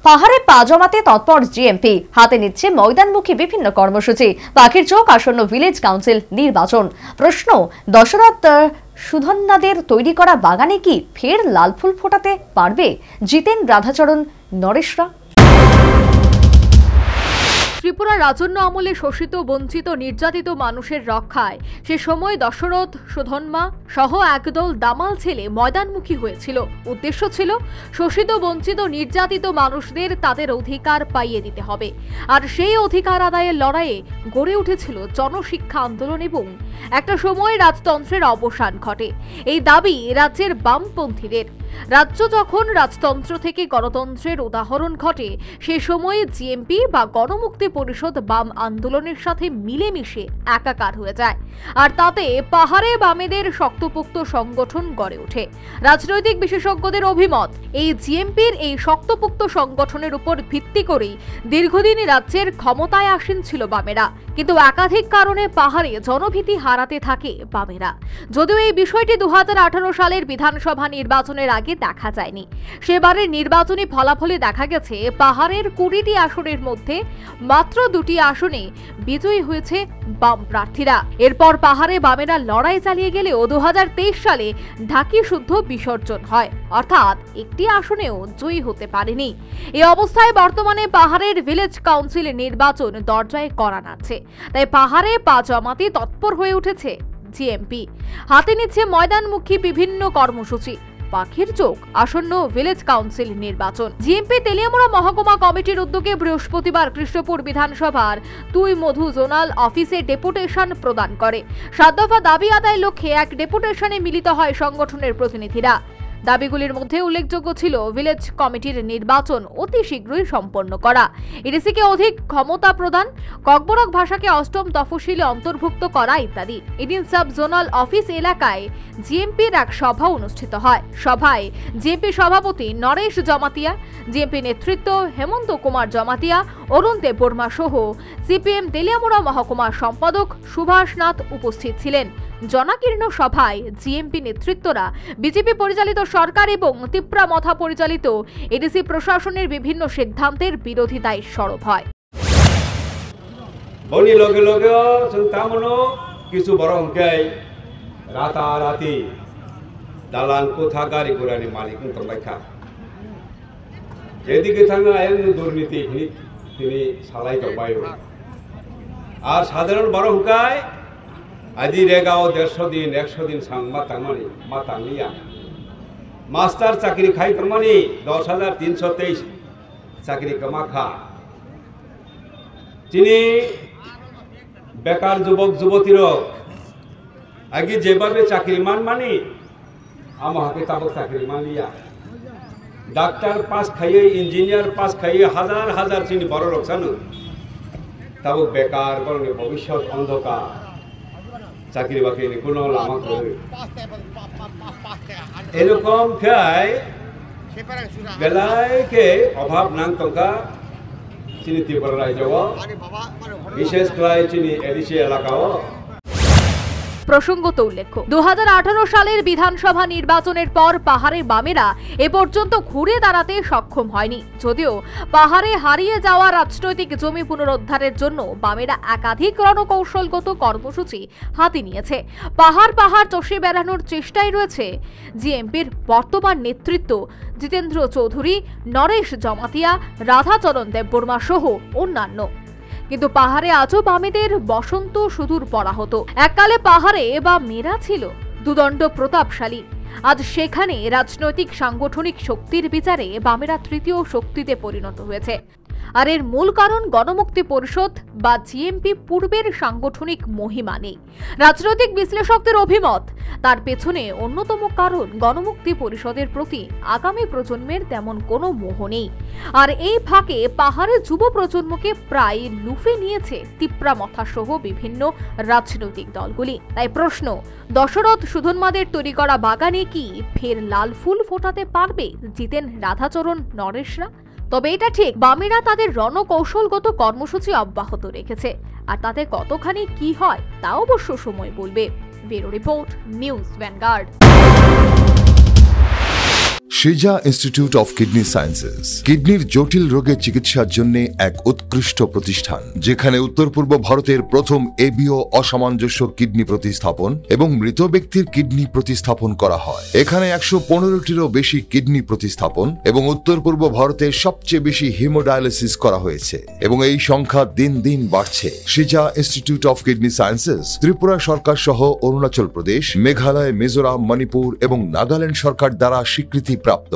পাহাড়ে পা জমাতে তৎপর জিএমপি, হাতে নিচ্ছে ময়দানমুখী বিভিন্ন কর্মসূচি। পাখির চোখ আসন্ন ভিলেজ কাউন্সিল নির্বাচন। প্রশ্ন, দশরথ সুধন্যাদের তৈরি করা বাগানে কি ফের লাল ফুল ফোটাতে পারবে জিতেন রাধাচরণ নরেশরা? ত্রিপুরা রাজন্য আমলে শোষিত, বঞ্চিত, নির্যাতিত মানুষের রক্ষায় সে সময় দশরথ সুধন্যা সহ একদল দামাল ছেলে ময়দানমুখী হয়েছিল। উদ্দেশ্য ছিল শোষিত, বঞ্চিত, নির্যাতিত মানুষদের তাদের অধিকার পাইয়ে দিতে হবে। আর সেই অধিকার আদায়ের লড়াইয়ে গড়ে উঠেছিল জনশিক্ষা আন্দোলন এবং একটা সময় রাজতন্ত্রের অবসান ঘটে। এই দাবি রাজ্যের বামপন্থীদের। রাজ্য যখন রাজতন্ত্র থেকে গণতন্ত্রের উদাহরণ ঘটে, সে সময়ে জিএমপি বা গণমুক্তি পরিষদ বাম আন্দোলনের সাথে মিলেমিশে একাকার হয়ে যায়। আর তাতে পাহাড়ে বামেদের শক্তপোক্ত সংগঠন গড়ে ওঠে। রাজনৈতিক বিশেষজ্ঞদের অভিমত, এই জিএমপির এই শক্তপোক্ত সংগঠনের উপর ভিত্তি করেই দীর্ঘদিন রাজ্যের ক্ষমতায় আসীন ছিল বামেরা। কিন্তু একাধিক কারণে পাহাড়ে জনভীতি হারাতে থাকে বামেরা। যদিও এই বিষয়টি 2018 সালের বিধানসভা নির্বাচনের আগে দেখা যায়নি। সেবারের নির্বাচনী ফলাফলে দেখা গেছে পাহাড়ের 20টি আসনের মধ্যে মাত্র 2টি আসনে বিজয়ী হয়েছে বাম প্রার্থীরা। এরপর পাহাড়ে বামেরা লড়াই চালিয়ে গেলেও 2023 সালে ঢাকি শুদ্ধ বিসর্জন হয়, অর্থাৎ একটি আসনেও জয়ী হতে পারেনি। এই অবস্থায় বর্তমানে পাহাড়ের ভিলেজ কাউন্সিল নির্বাচন দরজায় কড়া নাড়ছে। তাই পাহাড়ে পা জমাতে তৎপর হয়ে উঠেছে জিএমপি, হাতে নিচ্ছে ময়দানমুখী বিভিন্ন কর্মসূচি। পাখির চোখ আসন্ন ভিলেজ কাউন্সিল নির্বাচন। জিএমপি তেলিয়ামুড়া মহকুমা কমিটির উদ্যোগে বৃহস্পতিবার কৃষ্ণপুর বিধানসভার তুই মধু জোনাল অফিসে ডেপুটেশন প্রদান করে। 7 দফা দাবি আদায়ের লক্ষ্যে এক ডেপুটেশনে মিলিত হয় সংগঠনের প্রতিনিধিরা। দাবিগুলির মধ্যে উল্লেখযোগ্য ছিল ভিলেজ কমিটির নির্বাচন অতি শীঘ্রই সম্পন্ন করা, এডিসিকে অধিক ক্ষমতা প্রদান, ককবরক ভাষাকে 8ম তফসিলে অন্তর্ভুক্ত করা ইত্যাদি। এদিন সাব জোনাল অফিস এলাকায় জিএমপির এক সভা অনুষ্ঠিত হয়। সভায় জিএমপি সভাপতি নরেশ জমাতিয়া, জিএমপি নেতৃত্ব হেমন্ত কুমার জমাতিয়া, অরুণ দেববর্মা সহ সিপিএম তেলিয়ামুড়া মহকুমা সম্পাদক সুভাষ নাথ উপস্থিত ছিলেন। জনাকীর্ণ সভায় জিএমপি নেতৃত্বরা বিজেপি পরিচালিত সরকার এবং তিপ্রা মথা পরিচালিত এডিসি প্রশাসনের বিভিন্ন সিদ্ধান্তের বিরোধিতায় সরব হয়। বনি লগে লগে চিন্তামনো কিছু বরংকাই রাতারাতি দালান কোথা গাড়ি ঘোড়ানি মালিক তলাইখা যেদিকে থাকা আইন দুর্নীতি তিনি সালাই তবাই। আর সাধারণ বরংকায় আজি রেগাও 150 দিন 100 দিন সাংমা তামানি মা তাংলিয়া মাস্টার চাকরি খাই তামানি 10,323 চাকরি কামা খা। তিনি বেকার যুবক যুবতীর আগে যেভাবে চাকরি মানি আমার হাতে তাবক চাকরি মানিয়া ডাক্তার পাস খাইয়ে, ইঞ্জিনিয়ার পাস খাইয়ে হাজার হাজার চিনি বড় লোক জানো তাবক বেকার কারণে ভবিষ্যৎ অন্ধকার, চাকরি বাকরি কোনো লামা করে এরকম খায় বেলায়কে অভাব নাং টঙ্কা চিনি ত্রিপুরা রাজ্য বিশেষ করে চিনি এডিসি এলাকাও। প্রসঙ্গত উল্লেখ্য, 2018 সালের বিধানসভা নির্বাচনের পর পাহাড়ে বামেরা এ পর্যন্ত ঘুরে দাঁড়াতে সক্ষম হয়নি। যদিও পাহাড়ে হারিয়ে যাওয়া রাজনৈতিক জমি পুনরুদ্ধারের জন্য বামেরা একাধিক রণকৌশলগত কর্মসূচি হাতে নিয়েছে। পাহাড় চষে বেড়ানোর চেষ্টায় রয়েছে জিএমপির বর্তমান নেতৃত্ব জিতেন্দ্র চৌধুরী, নরেশ জমাতিয়া, রাধাচরণ দেববর্মা সহ অন্যান্য। কিন্তু পাহাড়ে আজও বামেদের বসন্ত সুদূর পড়া হতো। এককালে পাহাড়ে বা মেরা ছিল দুদণ্ড প্রতাপশালী। আজ সেখানে রাজনৈতিক সাংগঠনিক শক্তির বিচারে বামেরা তৃতীয় শক্তিতে পরিণত হয়েছে। আর এর মূল কারণ গণমুক্তি পরিষদ বা জিএমপি পূর্বের সাংগঠনিক মহিমা নেই। রাজনৈতিক বিশ্লেষকদের অভিমত, তার পেছনে অন্যতম কারণ গণমুক্তি পরিষদের প্রতি আগামী প্রজন্মের তেমন কোনো মোহ নেই। আর এই ফাঁকে পাহাড়ের যুব প্রজন্মকে প্রায় লুফে নিয়েছে তিপ্রা মথা সহ বিভিন্ন রাজনৈতিক দলগুলি। তাই প্রশ্ন, দশরথ সুধন্যাদের তৈরি করা বাগানে কি ফের লাল ফুল ফোটাতে পারবে জিতেন রাধাচরণ নরেশরা? তবে এটা ঠিক, বামেরা তাদের রণকৌশলগত কর্মসূচি অব্যাহত রেখেছে। আর তাতে কতখানি কি হয় তা অবশ্য সময় বলবে। Bureau report, news vanguard. সিজা ইনস্টিটিউট অফ কিডনি সায়েন্সেস কিডনির জটিল রোগের চিকিৎসার জন্য এক উৎকৃষ্ট প্রতিষ্ঠান, যেখানে উত্তর পূর্ব ভারতের প্রথম এবিও অসামঞ্জস্য কিডনি প্রতিস্থাপন এবং মৃত ব্যক্তির কিডনি প্রতিস্থাপন করা হয়। এখানে 115টিরও বেশি কিডনি প্রতিস্থাপন এবং উত্তর পূর্ব ভারতের সবচেয়ে বেশি হিমোডায়ালিসিস করা হয়েছে এবং এই সংখ্যা দিন দিন বাড়ছে। সিজা institute of kidney sciences Tripura সরকার সহ অরুণাচল প্রদেশ, মেঘালয়, মিজোরাম, মণিপুর এবং নাগাল্যান্ড সরকার দ্বারা স্বীকৃতি প্রাপ্ত।